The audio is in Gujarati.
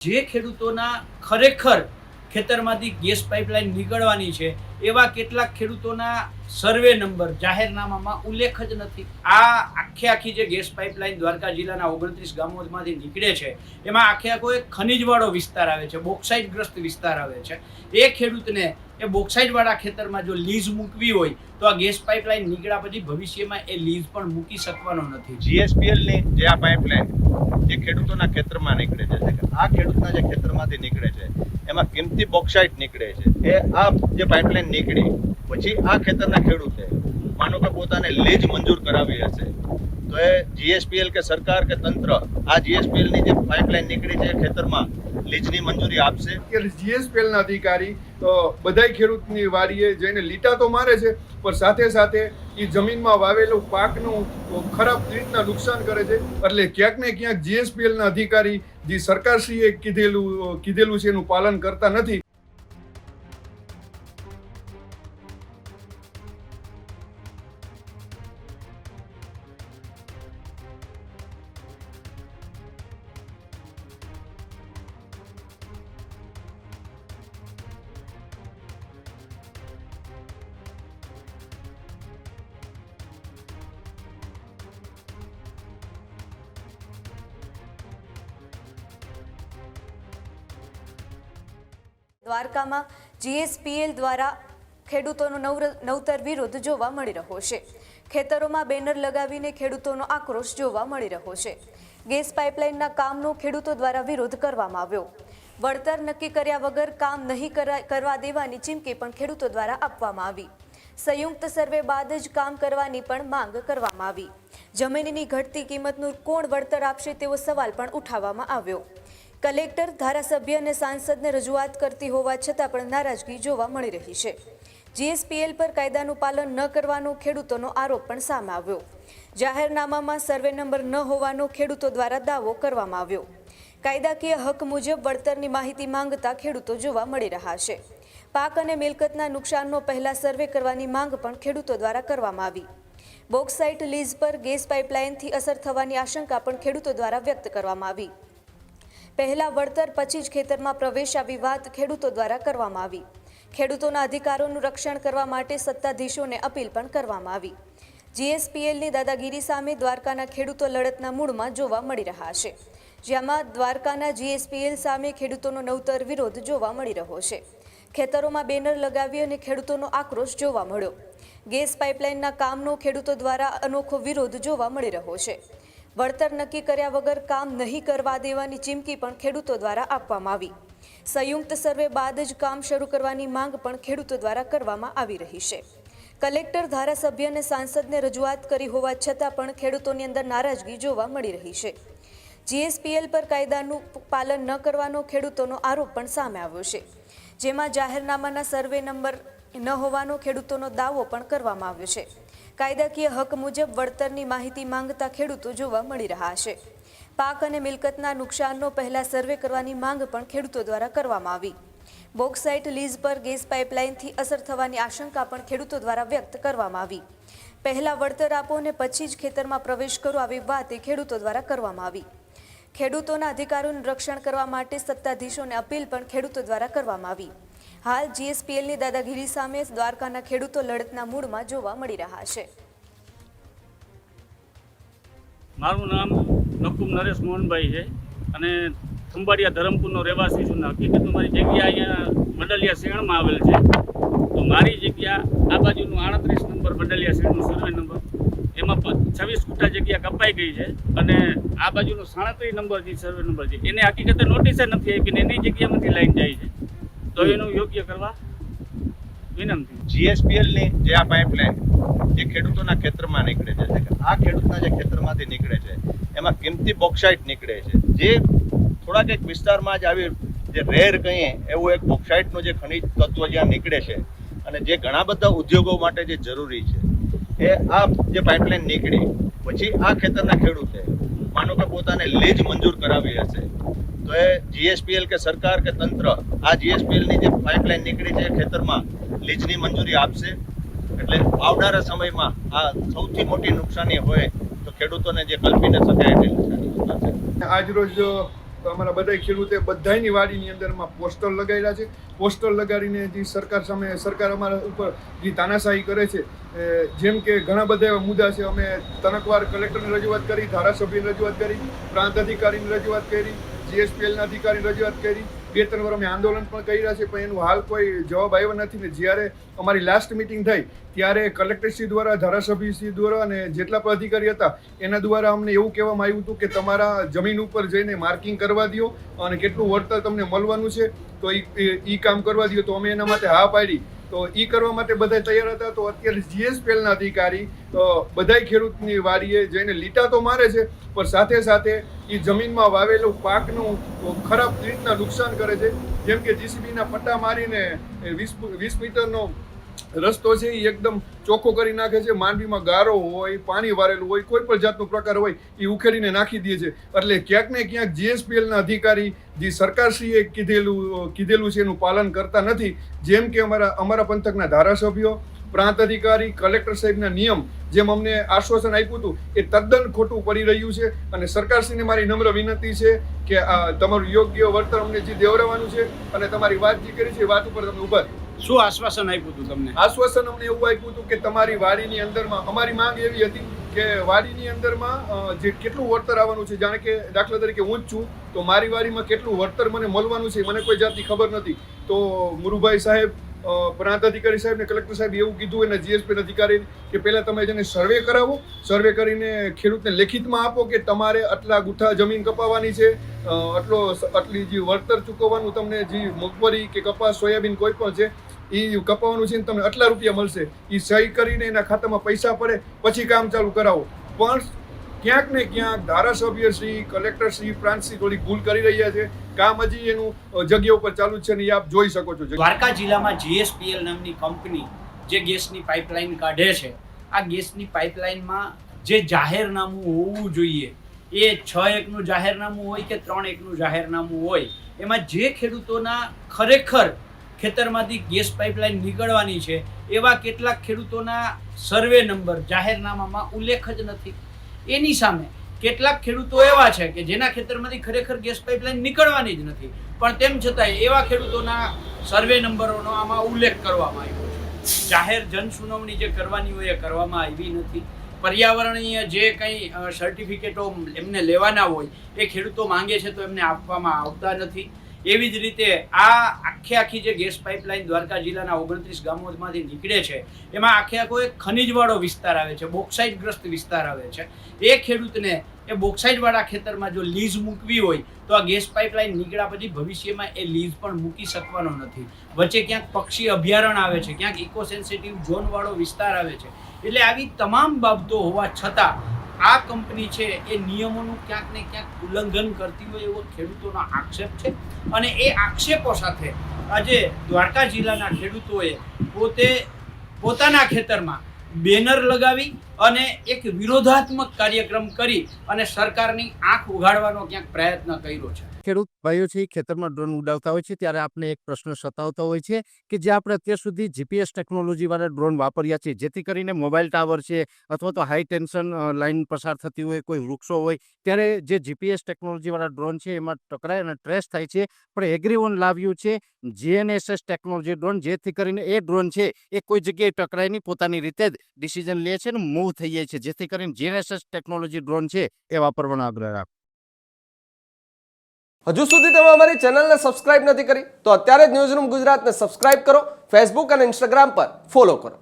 જે ખેડૂતોના ખરેખર ખેતરમાંથી ગેસ પાઇપલાઇન નીકળવાની છે એવા કેટલાક ખેડૂતોના સર્વે નંબર જાહેરનામામાં ઉલ્લેખ જ નથી. આ આખી જે ગેસ પાઇપલાઇન દ્વારકા જિલ્લાના 29 ગામોમાંથી નીકળે છે એમાં આખો એક ખનીજવાળો વિસ્તાર આવે છે, બોક્સાઇટ ગ્રસ્ત વિસ્તાર આવે છે. એ ખેડૂતને એ બોક્સાઇટવાળા ખેતરમાં જો લીઝ મૂકવી હોય તો આ ગેસ પાઇપલાઇન નીકળ્યા પછી ભવિષ્યમાં એ લીઝ પણ મૂકી શકવાનો નથી. જીએસપીએલની જે આ પાઇપલાઇન જે ખેડૂતોના ખેતરમાં નીકળે છે, આ ખેડૂતના જે ખેતરમાંથી નીકળે છે એમાં કિંમતી બોક્સાઇટ નીકળે છે. એ આ જે પાઇપલાઇન નીકળી પછી આ ખેતરના ખેડૂતે માનો કે પોતાને લીઝ મંજૂર કરાવી હશે તો એ જીએસપીએલ કે સરકાર કે તંત્ર આ જીએસપીએલની જે પાઇપલાઇન નીકળી છે ખેતરમાં લીઝની મંજૂરી આપશે. જીએસપીએલના અધિકારી બધાય ખેડૂતની વારીએ જઈને લીટા તો મારે છે પણ સાથે સાથે એ જમીનમાં વાવેલું પાકનું ખરાબ રીતના નુકસાન કરે છે. એટલે ક્યાંક ને ક્યાંક જીએસપીએલના અધિકારી જે સરકારશ્રીએ કીધેલું છે એનું પાલન કરતા નથી. દ્વારકામાં જીએસપીએલ દ્વારા ખેડૂતોનો નવતર વિરોધ જોવા મળી રહ્યો છે. ખેતરોમાં બેનર લગાવીને ખેડૂતોનો આક્રોશ જોવા મળી રહ્યો છે. ગેસ પાઇપલાઇનના કામનો ખેડૂતો દ્વારા વિરોધ કરવામાં આવ્યો. વળતર નક્કી કર્યા વગર કામ નહીં કરવા દેવાની ચીમકી પણ ખેડૂતો દ્વારા આપવામાં આવી. સંયુક્ત સર્વે બાદ જ કામ કરવાની પણ માંગ કરવામાં આવી. જમીનની ઘટતી કિંમતનું કોણ વળતર આપશે તેવો સવાલ પણ ઉઠાવવામાં આવ્યો. કલેક્ટર, ધારાસભ્ય અને સાંસદને રજૂઆત કરતી હોવા છતાં પણ નારાજગી જોવા મળી રહી છે. જીએસપીએલ પર કાયદાનું પાલન ન કરવાનો ખેડૂતોનો આરોપ પણ સામે આવ્યો. જાહેરનામામાં સર્વે નંબર ન હોવાનો ખેડૂતો દ્વારા દાવો કરવામાં આવ્યો. કાયદાકીય હક મુજબ વળતરની માહિતી માંગતા ખેડૂતો જોવા મળી રહ્યા છે. પાક અને મિલકતના નુકસાનનો પહેલા સર્વે કરવાની માંગ પણ ખેડૂતો દ્વારા કરવામાં આવી. બોક્સાઇટ લીઝ પર ગેસ પાઇપલાઇનથી અસર થવાની આશંકા પણ ખેડૂતો દ્વારા વ્યક્ત કરવામાં આવી. પહેલા વળતર પછી જ ખેતરમાં પ્રવેશ આવી વાત ખેડૂતો દ્વારા કરવામાં આવી. ખેડૂતોના અધિકારોનું રક્ષણ કરવા માટે સત્તાધીશોને અપીલ પણ કરવામાં આવી. જીએસપીએલની દાદાગીરી સામે દ્વારકાના ખેડૂતો લડતના મૂળમાં જોવા મળી રહ્યા છે. જેમાં દ્વારકાના જીએસપીએલ સામે ખેડૂતોનો નવતર વિરોધ જોવા મળી રહ્યો છે. ખેતરોમાં બેનર લગાવી અને ખેડૂતોનો આક્રોશ જોવા મળ્યો. ગેસ પાઇપલાઇનના કામનો ખેડૂતો દ્વારા અનોખો વિરોધ જોવા મળી રહ્યો છે. વળતર નક્કી કર્યા વગર કામ નહીં કરવા દેવાની ચીમકી પણ ખેડૂતો દ્વારા આપવામાં આવી. સંયુક્ત સર્વે બાદ જ કામ શરૂ કરવાની માંગ પણ ખેડૂતો દ્વારા કરવામાં આવી રહી છે. કલેક્ટર, ધારાસભ્ય અને સાંસદને રજૂઆત કરી હોવા છતાં પણ ખેડૂતોની અંદર નારાજગી જોવા મળી રહી છે. જીએસપીએલ પર કાયદાનું પાલન ન કરવાનો ખેડૂતોનો આરોપ પણ સામે આવ્યો છે. જેમાં જાહેરનામાના સર્વે નંબર ન હોવાનો ખેડૂતોનો દાવો પણ કરવામાં આવ્યો છે. કાયદાકીય હક મુજબ વળતરની માહિતી માંગતા ખેડૂતો જોવા મળી રહ્યા છે. પાક અને મિલકતના નુકસાનનો પહેલા સર્વે કરવાની માંગ પણ ખેડૂતો દ્વારા કરવામાં આવી. બોક્સાઇટ લીઝ પર ગેસ પાઇપલાઇનથી અસર થવાની આશંકા પણ ખેડૂતો દ્વારા વ્યક્ત કરવામાં આવી. પહેલા વળતર આપો અને પછી જ ખેતરમાં પ્રવેશ કરો આવી વાત ખેડૂતો દ્વારા કરવામાં આવી. ખેડૂતોના અધિકારોનું રક્ષણ કરવા માટે સત્તાધીશોને અપીલ પણ ખેડૂતો દ્વારા કરવામાં આવી. હાલ જીએસપીએલની દાદાગીરી સામે દ્વારકાના ખેડૂતો લડતના મૂળમાં જોવા મળી રહ્યા છે. મારું નામ નકુમ નરેશ મોહનભાઈ છે અને ખંભાળિયા ધરમપુરનો રહેવાસી છું. હકીકતમાં મારી જગ્યા અહીંયા મંડલિયા શેણમાં આવેલ છે. તો મારી જગ્યા આ બાજુનું 38 નંબર મંડલિયા શેણનો સર્વે નંબર એમાં 26 ગુઠા જગ્યા કપાઈ ગઈ છે અને આ બાજુનો 37 નંબર જે સર્વે નંબર છે એને હકીકતે નોટિસ નથી આપી ને એની જગ્યામાંથી લાઈન જાય છે. તો એનું યોગ્ય કરવા વિનંતી. જીએસપીએલની જે આ પાઇપલાઇન જે ખેડૂતોના ખેતરમાં નીકળે છે, આ ખેડૂતના જે ખેતરમાંથી નીકળે છે એમાં કિંમતી બોક્સાઇટ નીકળે છે. જે થોડાક એક વિસ્તારમાં જ આવી જે રેર કહીએ એવું એક બોક્સાઇટનું જે ખનિજ તત્વ જ્યાં નીકળે છે અને જે ઘણા બધા ઉદ્યોગો માટે જે જરૂરી છે એ આ જે પાઇપલાઇન નીકળી પછી આ ખેતરના ખેડૂતે માનો કે પોતાને લીઝ મંજૂર કરાવી હશે તો એ જીએસપીએલ કે સરકાર કે તંત્ર આ જીએસપીએલની જે પાઇપલાઇન નીકળી છે ખેતરમાં લીઝની મંજૂરી આપશે. એટલે આવનારા સમયમાં આ સૌથી મોટી નુકસાની હોય તો ખેડૂતોને જે કલ્પી ન શકાય એટલી નુકસાની થશે. આજરોજ અમારા બધા ખેડૂતે બધાની વાડીની અંદરમાં પોસ્ટર લગાવ્યા છે. પોસ્ટર લગાડીને જે સરકાર અમારા ઉપર જે તાનાશાહી કરે છે, જેમ કે ઘણા બધા એવા મુદ્દા છે. અમે તનકવાર કલેક્ટરની રજૂઆત કરી, ધારાસભ્યની રજૂઆત કરી, પ્રાંત અધિકારીની રજૂઆત કરી, GSPLના અધિકારીની રજૂઆત કરી, 2-3 વાર અમે આંદોલન પણ કર્યા છે, પણ એનું હાલ કોઈ જવાબ આવ્યો નથી. ને જ્યારે અમારી લાસ્ટ મિટિંગ થઈ ત્યારે કલેક્ટરશ્રી દ્વારા, ધારાસભ્યશ્રી દ્વારા અને જેટલા પણ અધિકારી હતા એના દ્વારા અમને એવું કહેવામાં આવ્યું હતું કે તમારા જમીન ઉપર જઈને માર્કિંગ કરવા દો અને કેટલું વળતર તમને મળવાનું છે તો એ કામ કરવા દો. તો અમે એના માટે હા પાડી. તો એ કરવા માટે બધા તૈયાર હતા. તો અત્યારે GSPLના અધિકારી બધાય ખેડૂતની વાડીએ જઈને લીટા તો મારે છે, પણ સાથે સાથે એ જમીનમાં વાવેલું પાકનું ખરાબ રીતના નુકસાન કરે છે. જેમ કે JCBના પટ્ટા મારીને 20 મીટરનો રસ્તો છે એ એકદમ ચોખ્ખો કરી નાખે છે. માંડવીમાં ગારો હોય, પાણી વારેલું હોય, કોઈ પણ જાતનો પ્રકાર હોય એ ઉખેડીને નાખી દે છે. એટલે ક્યાંક ને ક્યાંક GSPLના અધિકારી જે સરકારશ્રીએ કીધેલું છે એનું પાલન કરતા નથી. જેમ કે અમારા પંથકના ધારાસભ્યો, પ્રાંત અધિકારી, કલેક્ટર સાહેબના નિયમ જેમ અમને આશ્વાસન આપ્યું હતું એ તદ્દન ખોટું પડી રહ્યું છે. અને સરકારશ્રીને મારી નમ્ર વિનંતી છે કે તમારું યોગ્ય વળતર અમને જે દેવડાવવાનું છે અને તમારી વાત જે કરી છે એ વાત ઉપર તમે ઉભા. શું આશ્વાસન આપ્યું હતું તમને? આશ્વાસન અમને એવું આપ્યું હતું કે તમારી વાડીની અંદરમાં, અમારી માંગ એવી હતી કે વાડીની અંદરમાં જે કેટલું વળતર આવવાનું છે, જાણે કે દાખલા તરીકે હું જ છું તો મારી વાડીમાં કેટલું વળતર મને મળવાનું છે મને કોઈ જાતની ખબર નથી. તો મુરુભાઈ સાહેબ, પ્રાંત અધિકારી સાહેબ ને કલેક્ટર સાહેબ એવું કીધું એના GSP અધિકારી કે પહેલા તમે જેને સર્વે કરાવો, સર્વે કરીને ખેડૂતને લેખિતમાં આપો કે તમારે આટલા ગુઠા જમીન કપાવવાની છે, આટલી જે વળતર ચૂકવવાનું તમને જે મગફળી કે કપાસ, સોયાબીન કોઈ પણ છે એ કપાવવાનું છે ને તમને આટલા રૂપિયા મળશે. એ સહી કરીને એના ખાતામાં પૈસા પડે પછી કામ ચાલુ કરાવો. પણ ક્યાંક ને ક્યાંક ધારાસભ્યશ્રી, કલેક્ટરશ્રી, પ્રાંતશ્રી થોડી ભૂલ કરી રહ્યા છે. કામ હજી એનું જગ્યા ઉપર ચાલુ છે ને એ આપ જોઈ શકો છો. દ્વારકા જિલ્લામાં GSPL નામની કંપની જે ગેસની પાઇપલાઇન કાઢે છે, આ ગેસની પાઇપલાઇનમાં જે જાહેરનામું હોવું જોઈએ એ 6-1નું જાહેરનામું હોય કે 3-1નું જાહેરનામું હોય, એમાં જે ખેડૂતોના ખરેખર ખેતરમાંથી ગેસ પાઇપલાઇન નીકળવાની છે એવા કેટલાક ખેડૂતોના સર્વે નંબર જાહેરનામામાં ઉલ્લેખ જ નથી. એની સામે કેટલાક ખેડૂતો એવા છે કે જેના ખેતરમાંથી ખરેખર ગેસ પાઇપલાઇન નીકળવાની જ નથી, પણ તેમ છતાંય એવા ખેડૂતોના સર્વે નંબરોનો આમાં ઉલ્લેખ કરવામાં આવ્યો છે. જાહેર જન સુનાવણી જે કરવાની હોય એ કરવામાં આવી નથી. પર્યાવરણીય જે કંઈ સર્ટિફિકેટો એમને લેવાના હોય એ ખેડૂતો માંગે છે તો એમને આપવામાં આવતા નથી. એવી જ રીતે આખી જે ગેસ પાઇપલાઇન દ્વારકા જિલ્લાના 29 ગામોમાંથી નીકળે છે એમાં આખો એક ખનીજવાળો વિસ્તાર આવે છે, બોક્સાઇટગ્રસ્ત વિસ્તાર આવે છે. એ ખેડૂતને એ બોક્સાઇટવાળા ખેતરમાં જો લીઝ મૂકવી હોય તો આ ગેસ પાઇપલાઇન નીકળ્યા પછી ભવિષ્યમાં એ લીઝ પણ મૂકી શકવાનો નથી. વચ્ચે ક્યાંક પક્ષી અભયારણ્ય આવે છે, ક્યાંક ઇકો સેન્સિટિવ ઝોનવાળો વિસ્તાર આવે છે. એટલે આવી તમામ બાબતો હોવા છતાં આ કંપની છે એ નિયમોનું ક્યાંક ને ક્યાંક ઉલ્લંઘન કરતી હોય એવો ખેડૂતોનો આક્ષેપ છે. અને એ આક્ષેપો સાથે આજે દ્વારકા જિલ્લાના ખેડૂતોએ પોતાના ખેતરમાં બેનર લગાવી અને એક વિરોધાત્મક કાર્યક્રમ કરી અને સરકારની આંખ ઉઘાડવાનો ક્યાંક પ્રયત્ન કર્યો છે. ખેડૂત ભાઈઓ છે ખેતરમાં ડ્રોન ઉડાવતા હોય છે ત્યારે આપણે એક પ્રશ્ન સતાવતો હોય છે કે જે આપણે અત્યાર સુધી GPS ટેકનોલોજીવાળા ડ્રોન વાપર્યા છે, જેથી કરીને મોબાઈલ ટાવર છે અથવા તો હાઈ ટેન્શન લાઇન પસાર થતી હોય, કોઈ વૃક્ષો હોય, ત્યારે જે GPS ટેકનોલોજીવાળા ડ્રોન છે એમાં ટકરાય અને ટ્રેસ થાય છે. પણ એગ્રીવન લાવ્યું છે GNSS ટેકનોલોજી ડ્રોન, જેથી કરીને એ ડ્રોન છે એ કોઈ જગ્યાએ ટકરાય નહીં, પોતાની રીતે જ ડિસિઝન લે છે ને મૂવ થઈ જાય છે. જેથી કરીને GNSS ટેકનોલોજી ડ્રોન છે એ વાપરવાનો આગ્રહ રાખો. હજુ સુધી તમે અમારી ચેનલને સબસ્ક્રાઇબ નથી કરી તો અત્યારે જ ન્યૂઝરૂમ ગુજરાતને સબસ્ક્રાઇબ કરો, ફેસબુક અને ઇન્સ્ટાગ્રામ પર ફોલો કરો.